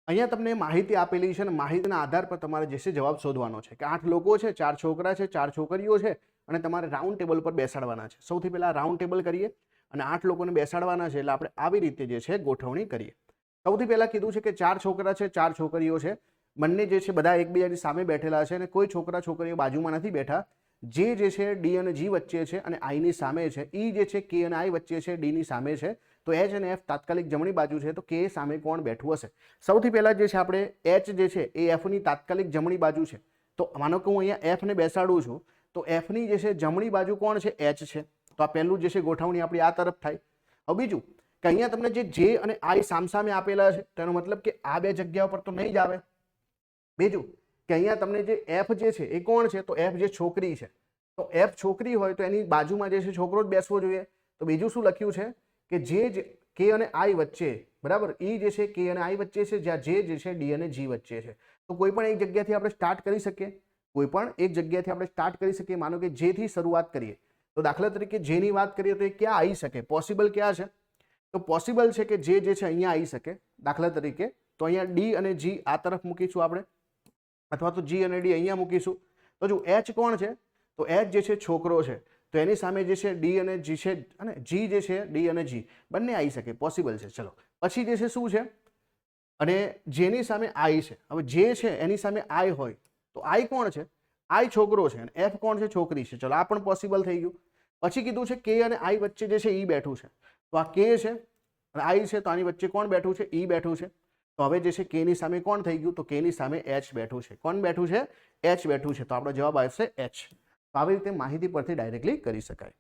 અહીંયા તમને માહિતી આપેલી છે અને માહિતીના આધાર પર તમારે જે છે જવાબ શોધવાનો છે કે 8 લોકો છે, 4 છોકરા છે, 4 છોકરીઓ છે અને તમારે રાઉન્ડ ટેબલ પર બેસાડવાના છે. સૌથી પહેલા રાઉન્ડ ટેબલ કરીએ અને 8 લોકોને બેસાડવાના છે. એટલે આપણે આવી રીતે જે છે ગોઠવણી કરીએ. સૌથી પહેલા કીધું છે કે 4 છોકરા છે, 4 છોકરીઓ છે. બંને જે છે બધા એકબીજાની સામે બેઠેલા છે અને કોઈ છોકરા છોકરીઓ બાજુમાં નથી બેઠા. જે છે ડી અને જી વચ્ચે છે અને આઈની સામે છે. ઈ જે છે કે અને આઈ વચ્ચે છે, ડીની સામે છે. તો એચ અને એફ તાત્કાલિક જમણી બાજુ છે, તો કે સામે કોણ બેઠું હશે? સૌથી પહેલા જે છે આપણે એચ જે છે એ એફની તાત્કાલિક જમણી બાજુ છે. તો માનો કે હું અહીંયા એફને બેસાડું છું, તો એફની જે છે જમણી બાજુ કોણ છે? એચ છે. તો આ પહેલું જે છે ગોઠવણી આપણી આ તરફ થાય. હવે બીજું કે અહીંયા તમને જે અને આઈ સામસામે આપેલા છે, તેનો મતલબ કે આ બે જગ્યા પર તો નહીં જ આવે. બીજું કે અહીંયા તમને જે એફ જે છે એ કોણ છે? તો એફ જે છોકરી છે. તો એફ છોકરી હોય તો એની બાજુમાં જે છે છોકરો જ બેસવો જોઈએ. તો બીજું શું લખ્યું છે કે જે કે અને આઈ વચ્ચે, બરાબર, ઈ જે છે કે અને આઈ વચ્ચે છે, જ્યાં જે છે ડી અને જી વચ્ચે છે. તો કોઈ પણ એક જગ્યાથી આપણે સ્ટાર્ટ કરી શકીએ. કોઈ પણ એક જગ્યાથી આપણે સ્ટાર્ટ કરી શકીએ. માનો કે જે થી શરૂઆત કરીએ, તો દાખલા તરીકે જે ની વાત કરીએ તો એ ક્યાં આવી શકે? પોસિબલ ક્યાં છે? તો પોસિબલ છે કે જે છે અહીંયા આવી શકે. દાખલા તરીકે તો અહીંયા ડી અને જી આ તરફ મૂકીશું આપણે, અથવા તો જી અને ડી અહીંયા મૂકીશું. તો જો એચ કોણ છે? તો એચ જે છે છોકરો છે. તો એની સામે જે છે ડી અને જી છે અને જી જે છે ડી અને જી બંને આવી શકે, પોસિબલ છે. ચલો પછી જે છે શું છે? અને જેની સામે આઈ છે. હવે જે છે એની સામે આઈ હોય તો આઈ કોણ છે? આઈ છોકરો છે અને એફ કોણ છે? છોકરી છે. ચલો આ પણ પોસિબલ થઈ ગયું. પછી કીધું છે કે અને આઈ વચ્ચે જે છે ઈ બેઠું છે. તો આ કે છે અને આઈ છે, તો આની વચ્ચે કોણ બેઠું છે? ઈ બેઠું છે. તો હવે જે છે કે ની સામે કોણ થઈ ગયું? તો કે ની સામે એચ બેઠું છે. કોણ બેઠું છે? એચ બેઠું છે. તો આપણો જવાબ આવશે એચ. તો આવી રીતે માહિતી પરથી ડાયરેક્ટલી કરી શકાય.